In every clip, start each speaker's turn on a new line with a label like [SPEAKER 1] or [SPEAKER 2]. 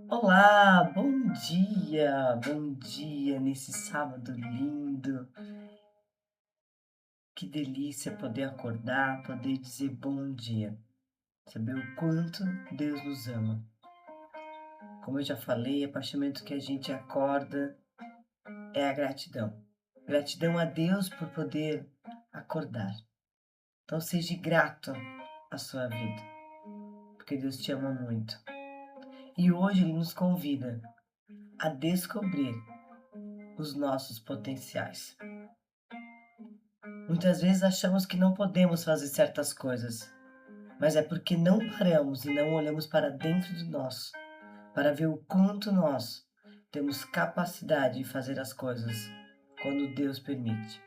[SPEAKER 1] Olá, bom dia nesse sábado lindo. Que delícia poder acordar, poder dizer bom dia, saber o quanto Deus nos ama. Como eu já falei, a partir do momento que a gente acorda é a gratidão. Gratidão a Deus por poder acordar. Então seja grato à sua vida, porque Deus te ama muito. E hoje Ele nos convida a descobrir os nossos potenciais. Muitas vezes achamos que não podemos fazer certas coisas, mas é porque não paramos e não olhamos para dentro de nós, para ver o quanto nós temos capacidade de fazer as coisas quando Deus permite.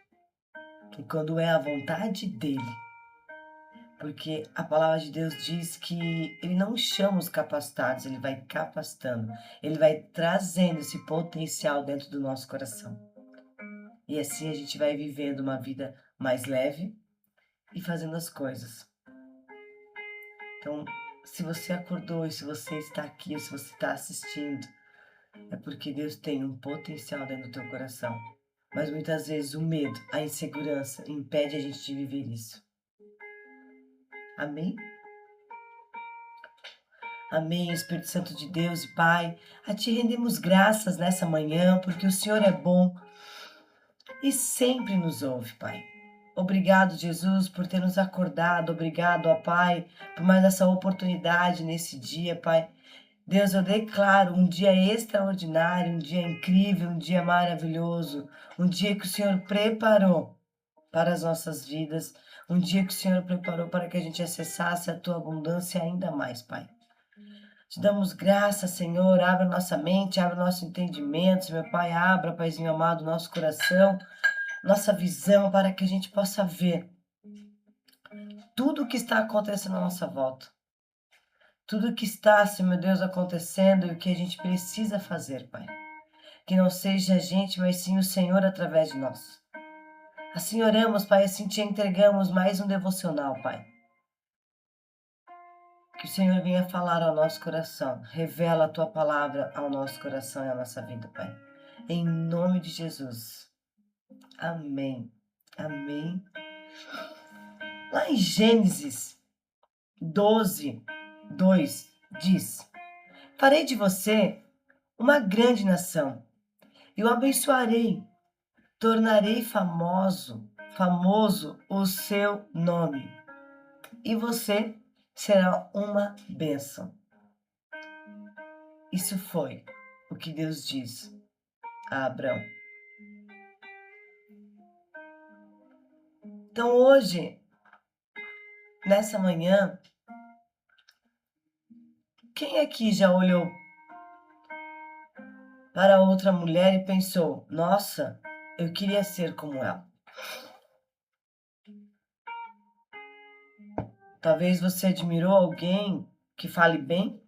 [SPEAKER 1] E quando é a vontade dele. Porque a palavra de Deus diz que ele não chama os capacitados, ele vai capacitando, ele vai trazendo esse potencial dentro do nosso coração. E assim a gente vai vivendo uma vida mais leve e fazendo as coisas. Então, se você acordou e se você está aqui, ou se você está assistindo, é porque Deus tem um potencial dentro do teu coração. Mas muitas vezes o medo, a insegurança impede a gente de viver isso. Amém? Amém, Espírito Santo de Deus e Pai. A Ti rendemos graças nessa manhã, porque o Senhor é bom e sempre nos ouve, Pai. Obrigado, Jesus, por ter nos acordado. Obrigado, ó Pai, por mais essa oportunidade nesse dia, Pai. Deus, eu declaro um dia extraordinário, um dia incrível, um dia maravilhoso, um dia que o Senhor preparou para as nossas vidas, um dia que o Senhor preparou para que a gente acessasse a tua abundância ainda mais, Pai. Te damos graça, Senhor, abra nossa mente, abra nosso entendimento, meu Pai, abra, Paizinho amado, nosso coração, nossa visão, para que a gente possa ver tudo o que está acontecendo à nossa volta. Tudo que está, Senhor meu Deus, acontecendo e o que a gente precisa fazer, Pai. Que não seja a gente, mas sim o Senhor através de nós. Assim oramos, Pai, assim te entregamos mais um devocional, Pai. Que o Senhor venha falar ao nosso coração, revela a tua palavra ao nosso coração e à nossa vida, Pai. Em nome de Jesus. Amém. Amém. Lá em Gênesis 12, 2, diz: Farei de você uma grande nação e o abençoarei, tornarei famoso o seu nome, e você será uma bênção. Isso foi o que Deus diz a Abraão. Então hoje, nessa manhã, quem aqui já olhou para outra mulher e pensou: nossa, eu queria ser como ela? Talvez você admirou alguém que fale bem,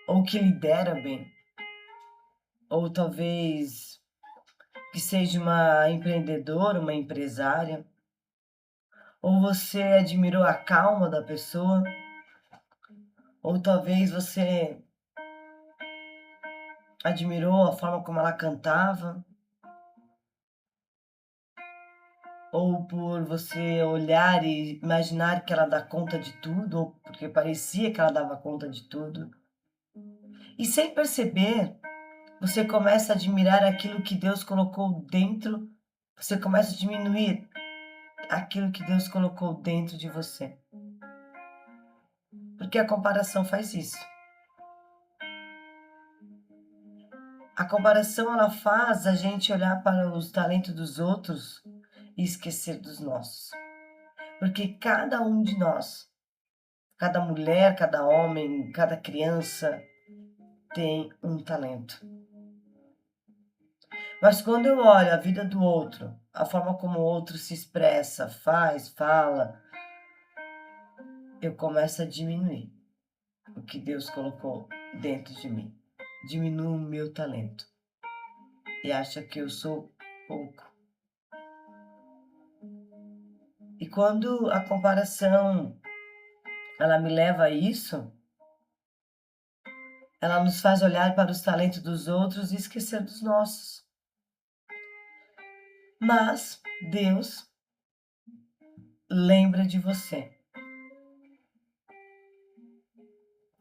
[SPEAKER 1] ou que lidera bem, ou talvez que seja uma empreendedora, uma empresária, ou você admirou a calma da pessoa, ou talvez você admirou a forma como ela cantava, ou por você olhar e imaginar que ela dá conta de tudo, ou porque parecia que ela dava conta de tudo. E sem perceber, você começa a admirar aquilo que Deus colocou dentro, você começa a diminuir aquilo que Deus colocou dentro de você. Porque a comparação faz isso. A comparação ela faz a gente olhar para os talentos dos outros e esquecer dos nossos. Porque cada um de nós, cada mulher, cada homem, cada criança tem um talento. Mas quando eu olho a vida do outro, a forma como o outro se expressa, faz, fala, eu começo a diminuir o que Deus colocou dentro de mim. Diminuo o meu talento e acho que eu sou pouco. E quando a comparação ela me leva a isso, Ela nos faz olhar para os talentos dos outros e esquecer dos nossos. Mas Deus lembra de você.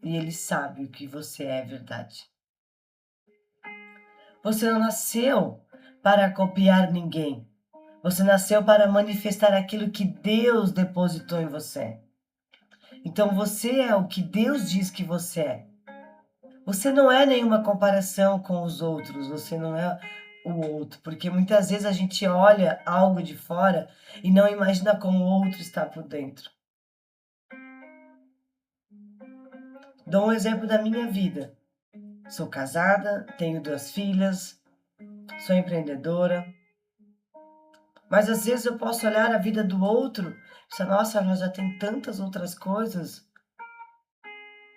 [SPEAKER 1] E Ele sabe o que você é verdade. Você não nasceu para copiar ninguém. Você nasceu para manifestar aquilo que Deus depositou em você. Então você é o que Deus diz que você é. Você não é nenhuma comparação com os outros, você não é o outro, porque muitas vezes a gente olha algo de fora e não imagina como o outro está por dentro. Dou um exemplo da minha vida. Sou casada, tenho 2 filhas, sou empreendedora, mas às vezes eu posso olhar a vida do outro e pensar, nossa, ela já tem tantas outras coisas,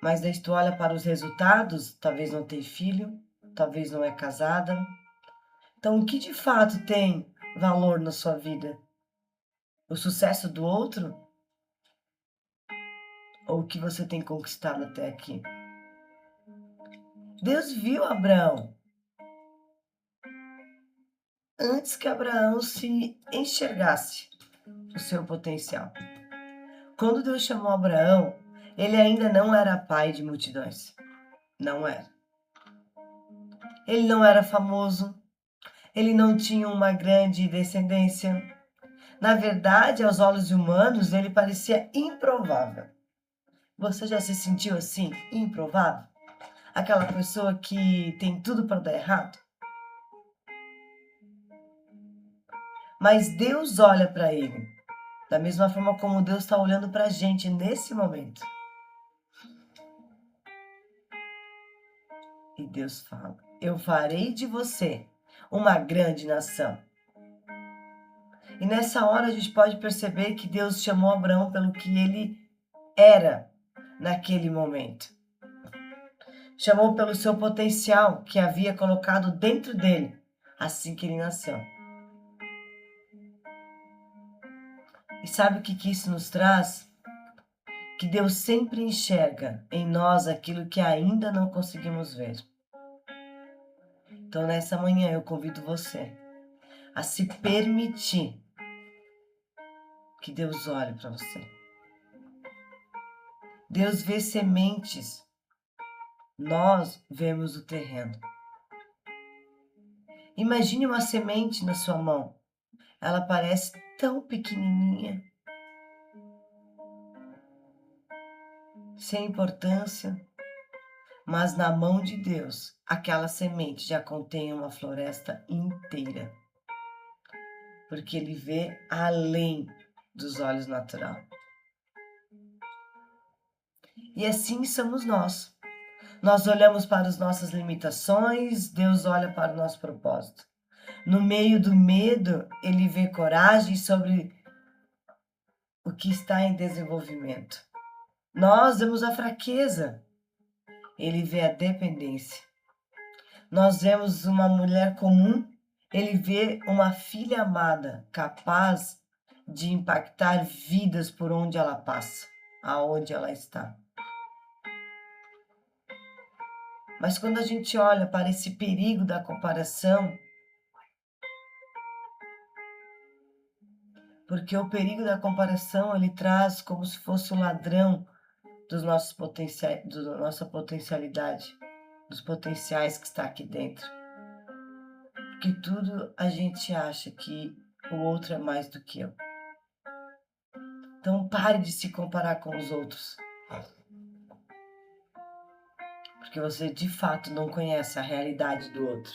[SPEAKER 1] mas daí tu olha para os resultados, talvez não tenha filho, talvez não é casada. Então, o que de fato tem valor na sua vida? O sucesso do outro ou o que você tem conquistado até aqui? Deus viu Abraão antes que Abraão se enxergasse o seu potencial. Quando Deus chamou Abraão, ele ainda não era pai de multidões. Não era. Ele não era famoso, ele não tinha uma grande descendência. Na verdade, aos olhos humanos, ele parecia improvável. Você já se sentiu assim, improvável? Aquela pessoa que tem tudo para dar errado? Mas Deus olha para ele, da mesma forma como Deus está olhando para a gente nesse momento. E Deus fala: eu farei de você uma grande nação. E nessa hora a gente pode perceber que Deus chamou Abraão pelo que ele era naquele momento. Chamou pelo seu potencial que havia colocado dentro dele assim que ele nasceu. E sabe o que isso nos traz? Que Deus sempre enxerga em nós aquilo que ainda não conseguimos ver. Então, nessa manhã, eu convido você a se permitir que Deus olhe para você. Deus vê sementes, nós vemos o terreno. Imagine uma semente na sua mão. Ela parece tão pequenininha, sem importância, mas na mão de Deus, aquela semente já contém uma floresta inteira, porque Ele vê além dos olhos naturais. E assim somos nós. Nós olhamos para as nossas limitações, Deus olha para o nosso propósito. No meio do medo, Ele vê coragem sobre o que está em desenvolvimento. Nós vemos a fraqueza, Ele vê a dependência. Nós vemos uma mulher comum, Ele vê uma filha amada, capaz de impactar vidas por onde ela passa, aonde ela está. Mas quando a gente olha para esse perigo da comparação, porque o perigo da comparação ele traz como se fosse o ladrão dos nossos potenciais, da nossa potencialidade, dos potenciais que está aqui dentro. Porque tudo a gente acha que o outro é mais do que eu. Então pare de se comparar com os outros. Porque você de fato não conhece a realidade do outro.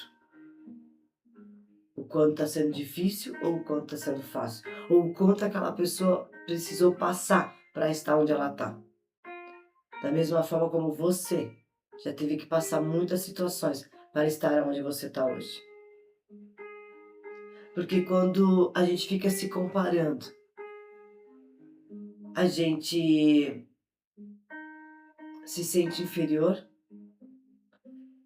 [SPEAKER 1] O quanto está sendo difícil ou o quanto está sendo fácil. Ou o quanto aquela pessoa precisou passar para estar onde ela está. Da mesma forma como você já teve que passar muitas situações para estar onde você está hoje. Porque quando a gente fica se comparando, a gente se sente inferior,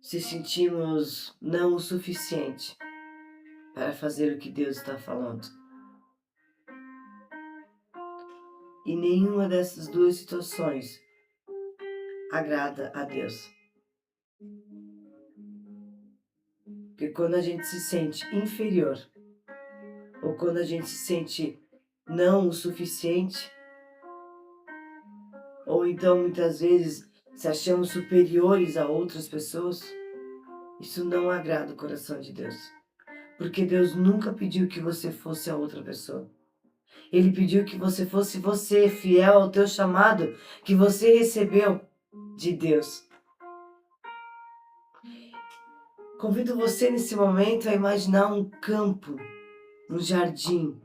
[SPEAKER 1] se sentimos não o suficiente para fazer o que Deus está falando. E nenhuma dessas duas situações agrada a Deus. Porque quando a gente se sente inferior, ou quando a gente se sente não o suficiente, ou então muitas vezes se achamos superiores a outras pessoas, isso não agrada o coração de Deus. Porque Deus nunca pediu que você fosse a outra pessoa. Ele pediu que você fosse você, fiel ao teu chamado que você recebeu de Deus. Convido você nesse momento a imaginar um campo, um jardim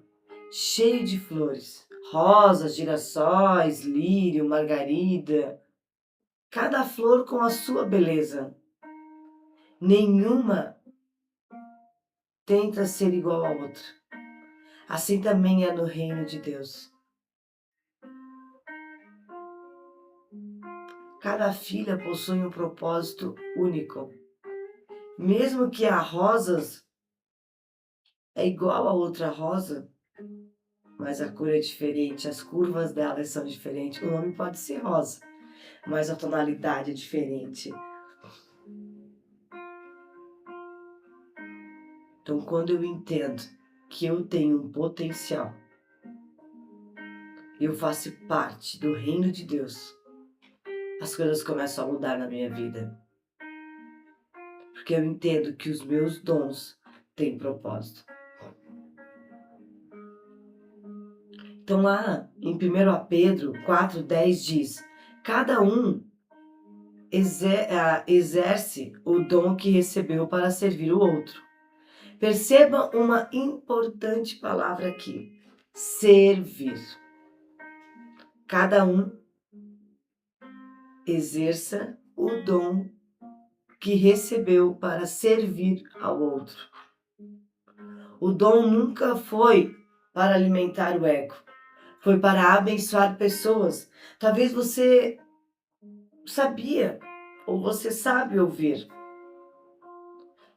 [SPEAKER 1] cheio de flores, rosas, girassóis, lírio, margarida, cada flor com a sua beleza. Nenhuma tenta ser igual à outra. Assim também é no reino de Deus. Cada filha possui um propósito único. Mesmo que a rosas é igual a outra rosa, mas a cor é diferente, as curvas delas são diferentes. O nome pode ser rosa, mas a tonalidade é diferente. Então, quando eu entendo que eu tenho um potencial, eu faço parte do reino de Deus, as coisas começam a mudar na minha vida. Porque eu entendo que os meus dons têm propósito. Então, lá em 1 Pedro 4,10 diz: cada um exerce o dom que recebeu para servir o outro. Perceba uma importante palavra aqui: servir. Cada um exerça o dom que recebeu para servir ao outro. O dom nunca foi para alimentar o ego, foi para abençoar pessoas. Talvez você sabia ou você sabe ouvir.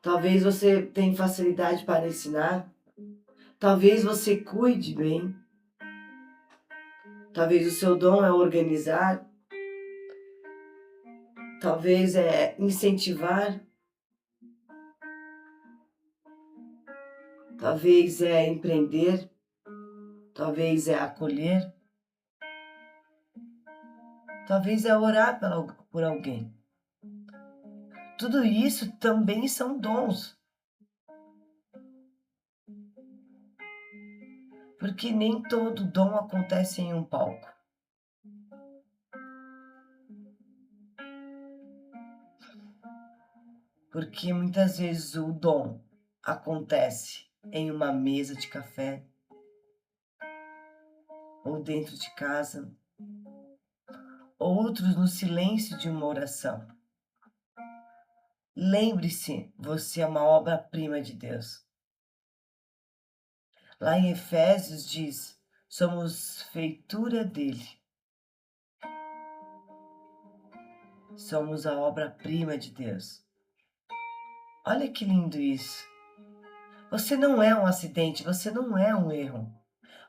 [SPEAKER 1] Talvez você tenha facilidade para ensinar. Talvez você cuide bem. Talvez o seu dom é organizar. Talvez é incentivar. Talvez é empreender. Talvez é acolher. Talvez é orar por alguém. Tudo isso também são dons. Porque nem todo dom acontece em um palco. Porque muitas vezes o dom acontece em uma mesa de café ou dentro de casa, outros no silêncio de uma oração. Lembre-se, você é uma obra-prima de Deus. Lá em Efésios diz: somos feitura dele. Somos a obra-prima de Deus. Olha que lindo isso. Você não é um acidente, você não é um erro.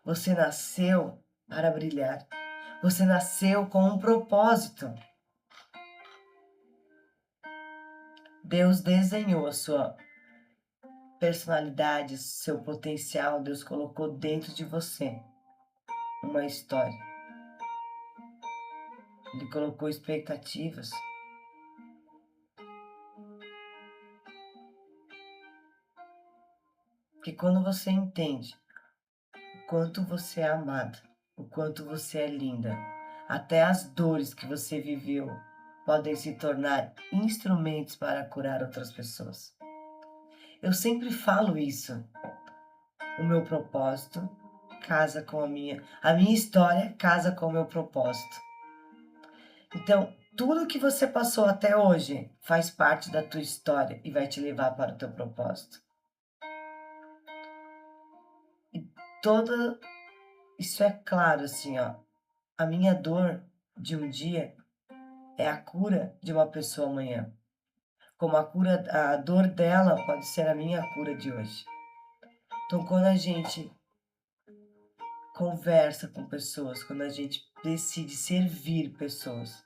[SPEAKER 1] Você nasceu para brilhar. Você nasceu com um propósito. Deus desenhou a sua personalidade, seu potencial. Deus colocou dentro de você uma história. Ele colocou expectativas. Porque quando você entende o quanto você é amada, o quanto você é linda, até as dores que você viveu podem se tornar instrumentos para curar outras pessoas. Eu sempre falo isso. O meu propósito casa com a minha história casa com o meu propósito. Então, tudo que você passou até hoje faz parte da tua história e vai te levar para o teu propósito. E toda isso é claro assim, ó. A minha dor de um dia é a cura de uma pessoa amanhã. Como a dor dela pode ser a minha cura de hoje. Então, quando a gente conversa com pessoas, quando a gente decide servir pessoas,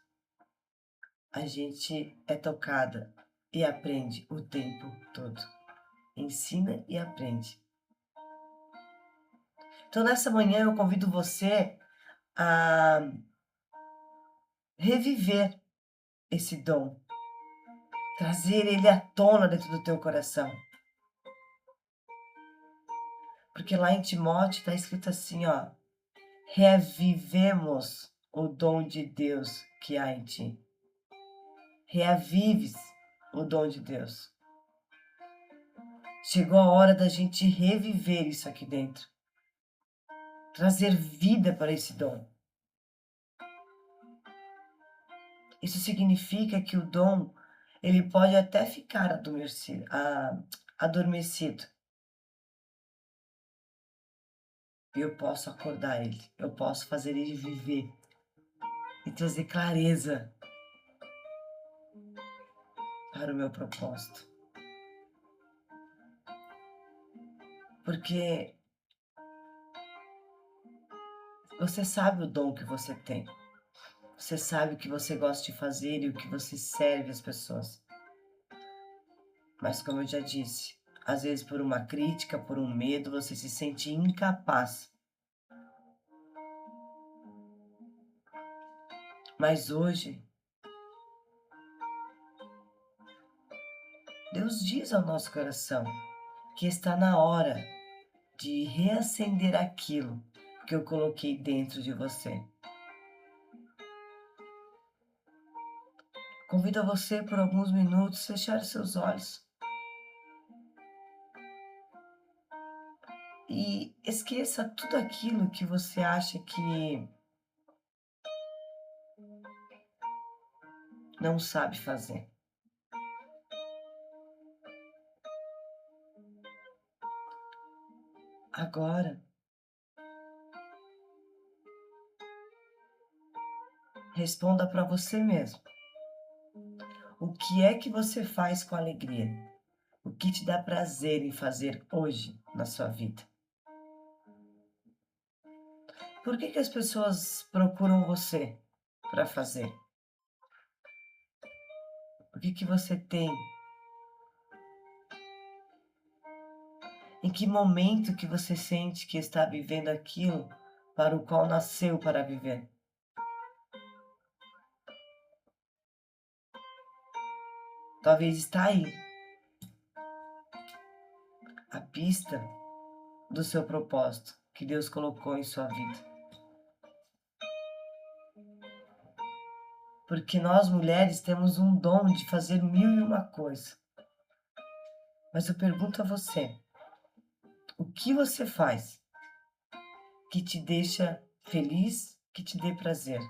[SPEAKER 1] a gente é tocada e aprende o tempo todo. Ensina e aprende. Então, nessa manhã, eu convido você a reviver esse dom, trazer ele à tona dentro do teu coração. Porque lá em Timóteo está escrito assim, ó, reavivemos o dom de Deus que há em ti. Reavives o dom de Deus. Chegou a hora da gente reviver isso aqui dentro. Trazer vida para esse dom. Isso significa que o dom, ele pode até ficar adormecido. Eu posso acordar ele, eu posso fazer ele viver e trazer clareza para o meu propósito. Porque você sabe o dom que você tem. Você sabe o que você gosta de fazer e o que você serve as pessoas. Mas como eu já disse, às vezes por uma crítica, por um medo, você se sente incapaz. Mas hoje, Deus diz ao nosso coração que está na hora de reacender aquilo que eu coloquei dentro de você. Convido a você por alguns minutos fechar os seus olhos e esqueça tudo aquilo que você acha que não sabe fazer. Agora, responda para você mesmo. O que é que você faz com alegria? O que te dá prazer em fazer hoje na sua vida? Por que as pessoas procuram você para fazer? O que você tem? Em que momento que você sente que está vivendo aquilo para o qual nasceu para viver? Talvez está aí a pista do seu propósito que Deus colocou em sua vida. Porque nós mulheres temos um dom de fazer mil e uma coisa. Mas eu pergunto a você, o que você faz que te deixa feliz, que te dê prazer?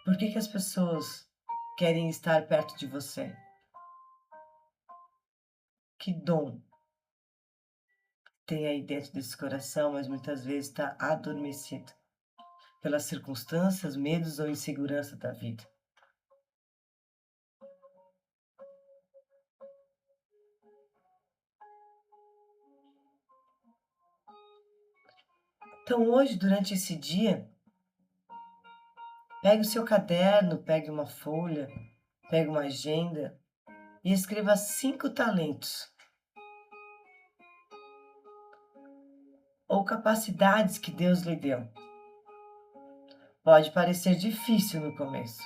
[SPEAKER 1] Por que as pessoas querem estar perto de você? Que dom tem aí dentro desse coração, mas muitas vezes está adormecido pelas circunstâncias, medos ou insegurança da vida. Então hoje, durante esse dia, pegue o seu caderno, pegue uma folha, pegue uma agenda e escreva 5 talentos ou capacidades que Deus lhe deu. Pode parecer difícil no começo.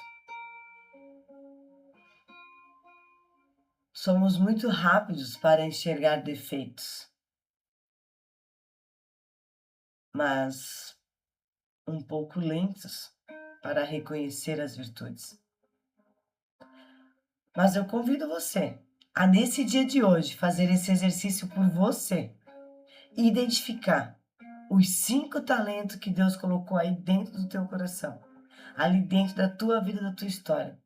[SPEAKER 1] Somos muito rápidos para enxergar defeitos, mas um pouco lentos para reconhecer as virtudes. Mas eu convido você a, nesse dia de hoje, fazer esse exercício por você e identificar os 5 talentos que Deus colocou aí dentro do teu coração, ali dentro da tua vida, da tua história.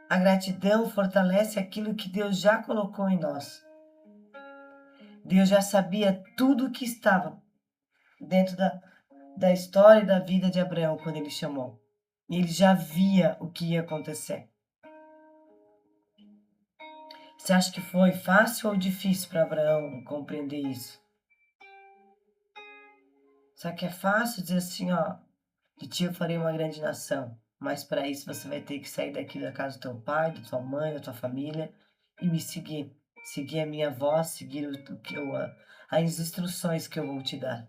[SPEAKER 1] A gratidão fortalece aquilo que Deus já colocou em nós. Deus já sabia tudo o que estava dentro da história e da vida de Abraão quando ele chamou. E ele já via o que ia acontecer. Você acha que foi fácil ou difícil para Abraão compreender isso? Será que é fácil dizer assim, ó, De ti eu farei uma grande nação. Mas para isso você vai ter que sair daqui da casa do teu pai, da tua mãe, da tua família e me seguir. Seguir a minha voz, seguir as instruções que eu vou te dar.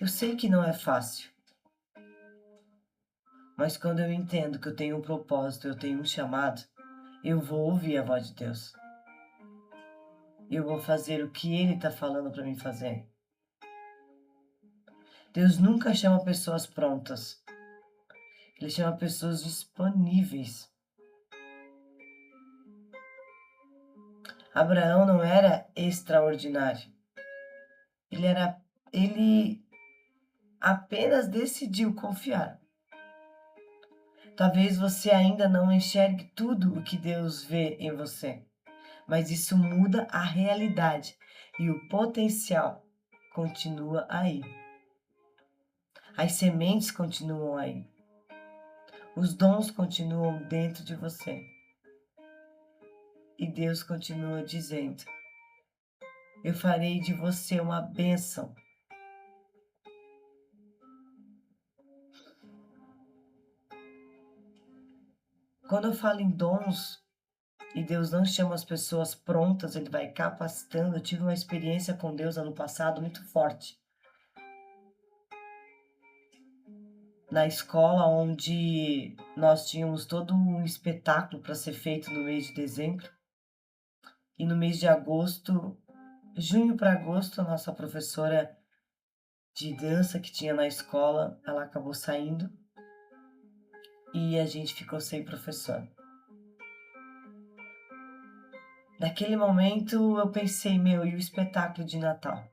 [SPEAKER 1] Eu sei que não é fácil, mas quando eu entendo que eu tenho um propósito, eu tenho um chamado, eu vou ouvir a voz de Deus. Eu vou fazer o que Ele está falando para mim fazer. Deus nunca chama pessoas prontas. Ele chama pessoas disponíveis. Abraão não era extraordinário. Ele apenas decidiu confiar. Talvez você ainda não enxergue tudo o que Deus vê em você, mas isso muda a realidade e o potencial continua aí. As sementes continuam aí. Os dons continuam dentro de você. E Deus continua dizendo: eu farei de você uma bênção. Quando eu falo em dons, e Deus não chama as pessoas prontas, Ele vai capacitando. Eu tive uma experiência com Deus ano passado muito forte. Na escola, onde nós tínhamos todo um espetáculo para ser feito no mês de dezembro. E no mês de agosto, junho para agosto, a nossa professora de dança que tinha na escola, ela acabou saindo e a gente ficou sem professor. Naquele momento eu pensei, meu, e o espetáculo de Natal?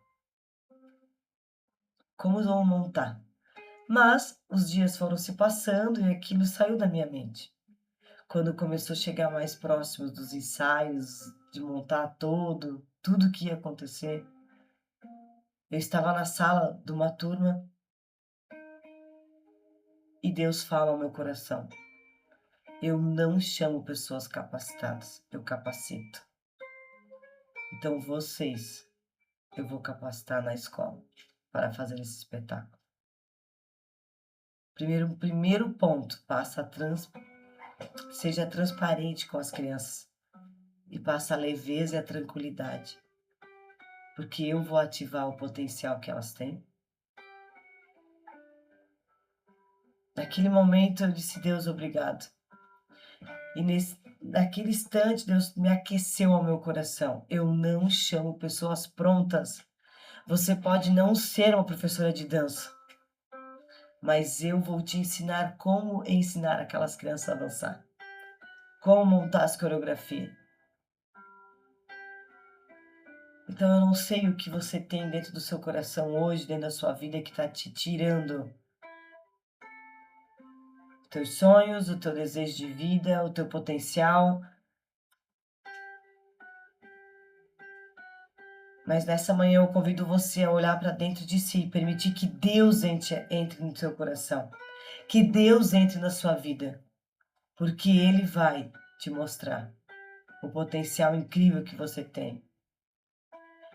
[SPEAKER 1] Como vou montar? Mas os dias foram se passando e aquilo saiu da minha mente. Quando começou a chegar mais próximo dos ensaios, de montar tudo que ia acontecer, eu estava na sala de uma turma e Deus fala ao meu coração: eu não chamo pessoas capacitadas, eu capacito. Então vocês, eu vou capacitar na escola para fazer esse espetáculo. Primeiro ponto, seja transparente com as crianças e passa a leveza e a tranquilidade, porque eu vou ativar o potencial que elas têm. Naquele momento eu disse: Deus, obrigado. E naquele instante Deus me aqueceu ao meu coração. Eu não chamo pessoas prontas. Você pode não ser uma professora de dança, mas eu vou te ensinar como ensinar aquelas crianças a dançar, como montar as coreografias. Então eu não sei o que você tem dentro do seu coração hoje, dentro da sua vida, que está te tirando teus sonhos, o teu desejo de vida, o teu potencial. Mas nessa manhã eu convido você a olhar para dentro de si e permitir que Deus entre no seu coração, que Deus entre na sua vida, porque Ele vai te mostrar o potencial incrível que você tem.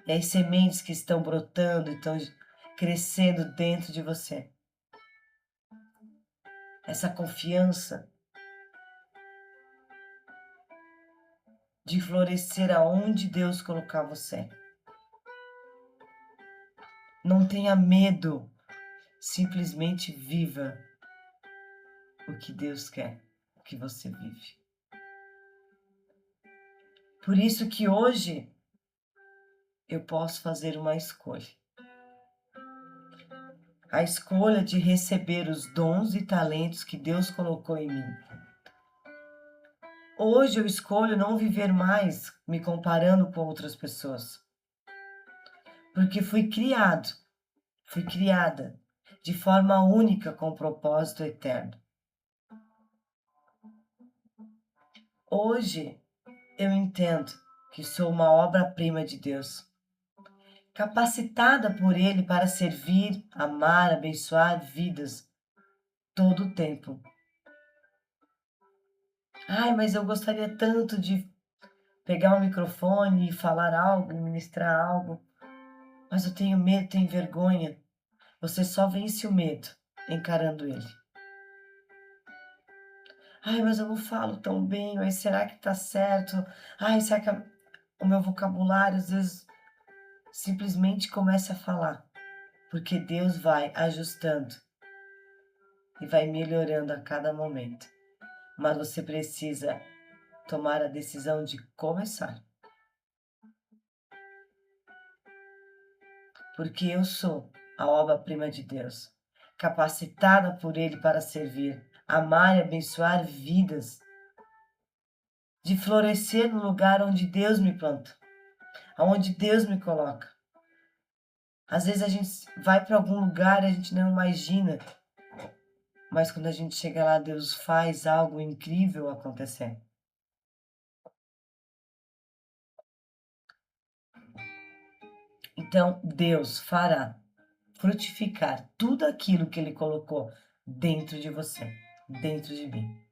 [SPEAKER 1] E as sementes que estão brotando, estão crescendo dentro de você. Essa confiança de florescer aonde Deus colocar você. Não tenha medo, simplesmente viva o que Deus quer que você vive. Por isso que hoje eu posso fazer uma escolha. A escolha de receber os dons e talentos que Deus colocou em mim. Hoje eu escolho não viver mais me comparando com outras pessoas. Porque fui criada de forma única com propósito eterno. Hoje eu entendo que sou uma obra-prima de Deus, capacitada por Ele para servir, amar, abençoar vidas todo o tempo. Ai, mas eu gostaria tanto de pegar um microfone e falar algo, ministrar algo, mas eu tenho medo, tenho vergonha. Você só vence o medo encarando ele. Ai, mas eu não falo tão bem, mas será que tá certo? Ai, será que o meu vocabulário às vezes simplesmente começa a falar? Porque Deus vai ajustando e vai melhorando a cada momento. Mas você precisa tomar a decisão de começar. Porque eu sou a obra-prima de Deus, capacitada por Ele para servir, amar e abençoar vidas, de florescer no lugar onde Deus me planta, aonde Deus me coloca. Às vezes a gente vai para algum lugar e a gente não imagina, mas quando a gente chega lá, Deus faz algo incrível acontecer. Então, Deus fará frutificar tudo aquilo que Ele colocou dentro de você, dentro de mim.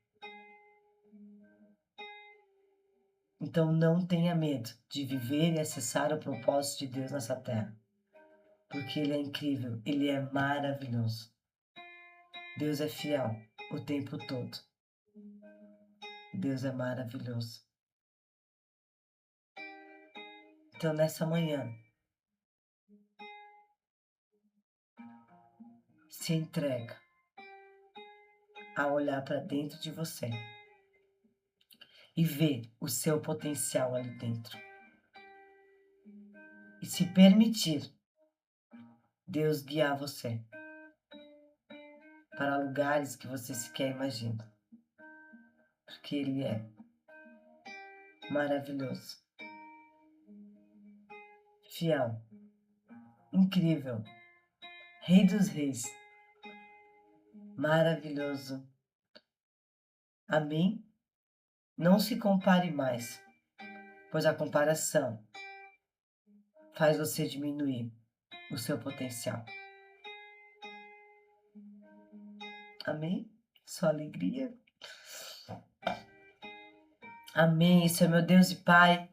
[SPEAKER 1] Então, não tenha medo de viver e acessar o propósito de Deus nessa terra, porque Ele é incrível, Ele é maravilhoso. Deus é fiel o tempo todo. Deus é maravilhoso. Então, nessa manhã, se entrega a olhar para dentro de você e ver o seu potencial ali dentro. E se permitir Deus guiar você para lugares que você sequer imagina, porque Ele é maravilhoso, fiel, incrível, Rei dos Reis, maravilhoso. Amém? Não se compare mais, pois a comparação faz você diminuir o seu potencial. Amém? Sua alegria. Amém, Senhor meu Deus e Pai.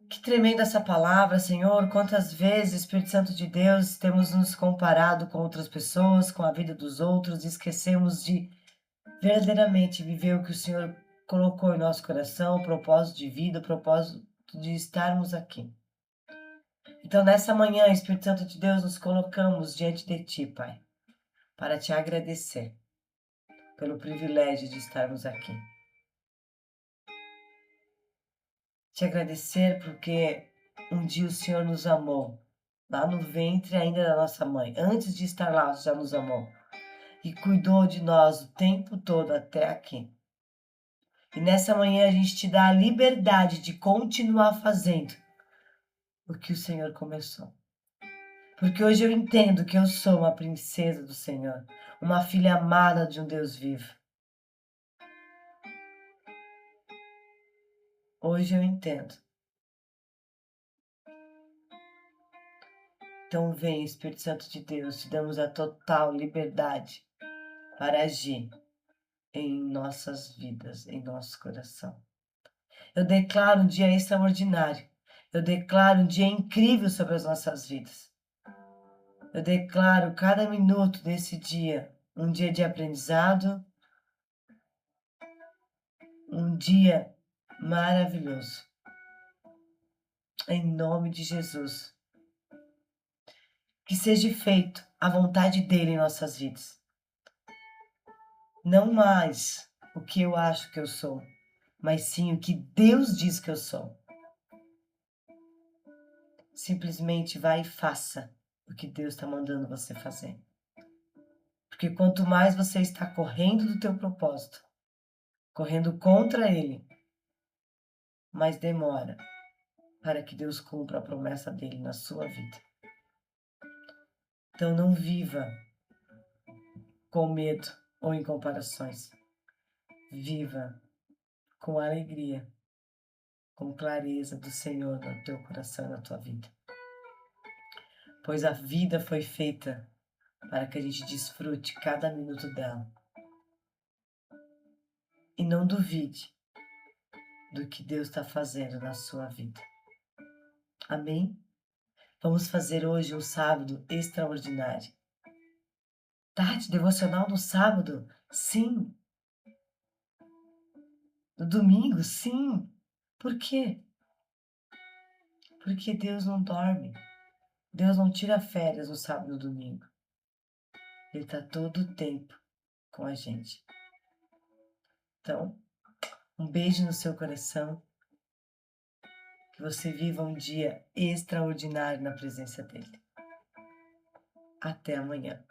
[SPEAKER 1] Que tremenda essa palavra, Senhor. Quantas vezes, Espírito Santo de Deus, temos nos comparado com outras pessoas, com a vida dos outros, e esquecemos de verdadeiramente viver o que o Senhor colocou em nosso coração, o propósito de vida, o propósito de estarmos aqui. Então, nessa manhã, Espírito Santo de Deus, nos colocamos diante de Ti, Pai, para Te agradecer pelo privilégio de estarmos aqui. Te agradecer porque um dia o Senhor nos amou, lá no ventre ainda da nossa mãe. Antes de estar lá, já nos amou. E cuidou de nós o tempo todo até aqui. E nessa manhã a gente te dá a liberdade de continuar fazendo o que o Senhor começou. Porque hoje eu entendo que eu sou uma princesa do Senhor, uma filha amada de um Deus vivo. Hoje eu entendo. Então vem, Espírito Santo de Deus, te damos a total liberdade para agir em nossas vidas, em nosso coração. Eu declaro um dia extraordinário. Eu declaro um dia incrível sobre as nossas vidas. Eu declaro cada minuto desse dia um dia de aprendizado, um dia maravilhoso. Em nome de Jesus. Que seja feito a vontade dele em nossas vidas. Não mais o que eu acho que eu sou, mas sim o que Deus diz que eu sou. Simplesmente vai e faça o que Deus está mandando você fazer. Porque quanto mais você está correndo do teu propósito, correndo contra ele, mais demora para que Deus cumpra a promessa dele na sua vida. Então não viva com medo ou em comparações. Viva com alegria, com clareza do Senhor no teu coração e na tua vida. Pois a vida foi feita para que a gente desfrute cada minuto dela. E não duvide do que Deus está fazendo na sua vida. Amém? Vamos fazer hoje um sábado extraordinário. Tarde devocional no sábado? Sim. No domingo? Sim. Por quê? Porque Deus não dorme. Deus não tira férias no sábado e no domingo. Ele está todo o tempo com a gente. Então, um beijo no seu coração. Que você viva um dia extraordinário na presença dele. Até amanhã.